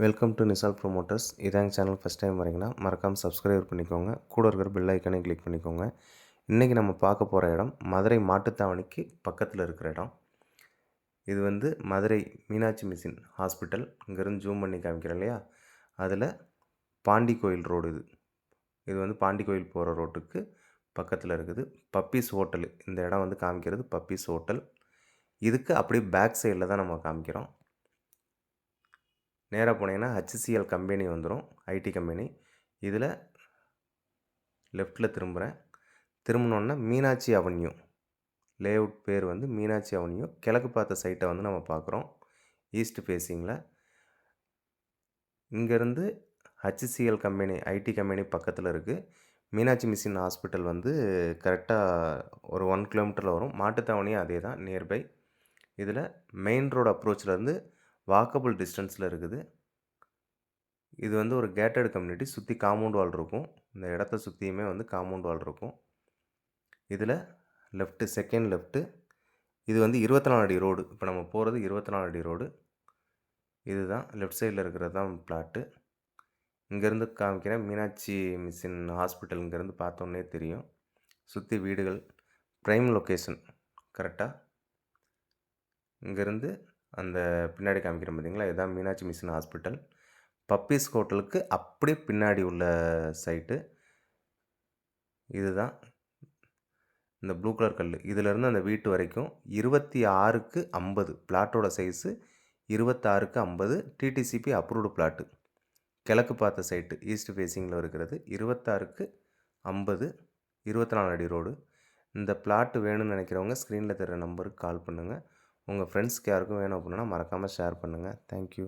Welcome to Nisal promoters. இதாங்க channel first time வரீங்கன்னா மறக்காமல் சப்ஸ்கிரைப் பண்ணிக்கோங்க. கூட இருக்கிற பெல் ஐக்கனை கிளிக் பண்ணிக்கோங்க. இன்றைக்கி நம்ம பார்க்க போகிற இடம் மதுரை மாட்டுத்தாவணிக்கு பக்கத்தில் இருக்கிற இடம். இது வந்து மதுரை மீனாட்சி மிஷின் ஹாஸ்பிட்டல். இங்கேருந்து ஜூம் பண்ணி காமிக்கிறேன் இல்லையா, அதில் பாண்டி கோயில் ரோடு இது. இது வந்து பாண்டி கோயில் போகிற ரோட்டுக்கு பக்கத்தில் இருக்குது. பப்பீஸ் ஹோட்டல், இந்த இடம் வந்து காமிக்கிறது பப்பீஸ் ஹோட்டல். இதுக்கு அப்படியே பேக் சைடில் தான் நம்ம காமிக்கிறோம். நேராக போனீங்கன்னா HCL கம்பெனி வந்துடும், ஐடி கம்பெனி. இதில் லெஃப்ட்டில் திரும்புகிறேன். திரும்பினோன்னா மீனாட்சி அவென்யூ லேஅவுட் பேர் வந்து மீனாட்சி அவென்யூ. கிழக்கு பார்த்த சைட்டை வந்து நம்ம பார்க்குறோம், ஈஸ்ட் ஃபேஸிங்கில். இங்கேருந்து HCL கம்பெனி ஐடி கம்பெனி பக்கத்தில் இருக்குது. மீனாட்சி மிஷின் ஹாஸ்பிட்டல் வந்து கரெக்டாக ஒரு 1 கிலோமீட்டரில் வரும். மாட்டுத்தாவணியும் அதே தான், நியர்பை. இதில் மெயின் ரோடு அப்ரோச்சிலேருந்து வாக்கபிள் டிஸ்டன்ஸில் இருக்குது. இது வந்து ஒரு கேட்டட் கம்யூனிட்டி, சுற்றி காம்பவுண்ட் வால் இருக்கும். இந்த இடத்த சுற்றியுமே வந்து காம்பவுண்ட் வால் இருக்கும். இதில் லெஃப்ட்டு, செகண்ட் லெஃப்ட்டு. இது வந்து 24 அடி ரோடு. இப்போ நம்ம போகிறது 24 அடி ரோடு. இதுதான் லெஃப்ட் சைடில் இருக்கிறது தான் பிளாட்டு. இங்கேருந்து காமிக்கிறேன் மீனாட்சி மிஷின் ஹாஸ்பிட்டல். இங்கேருந்து பார்த்தோன்னே தெரியும். சுற்றி வீடுகள், ப்ரைம் லொக்கேஷன் கரெக்டாக. இங்கேருந்து அந்த பின்னாடி காமிக்கிறேன் பார்த்தீங்களா, இதுதான் மீனாட்சி மிஷின் ஹாஸ்பிட்டல். பப்பீஸ் ஹோட்டலுக்கு அப்படியே பின்னாடி உள்ள சைட்டு இதுதான். இந்த ப்ளூ கலர் கல், இதிலேருந்து அந்த வீட்டு வரைக்கும் 26க்கு 50 பிளாட்டோட சைஸு. 26க்கு 50 டிடிசிபி அப்ரூவ்டு பிளாட்டு. கிழக்கு பார்த்த சைட்டு, ஈஸ்ட் ஃபேஸிங்கில் இருக்கிறது. 26க்கு 50, 24 அடி ரோடு. இந்த பிளாட்டு வேணும்னு நினைக்கிறவங்க ஸ்க்ரீனில் தர நம்பருக்கு கால் பண்ணுங்கள். உங்கள் ஃப்ரெண்ட்ஸ்க்கு யாருக்கும் வேணும் அப்படின்னா மறக்காமல் ஷேர் பண்ணுங்கள். தேங்க்யூ.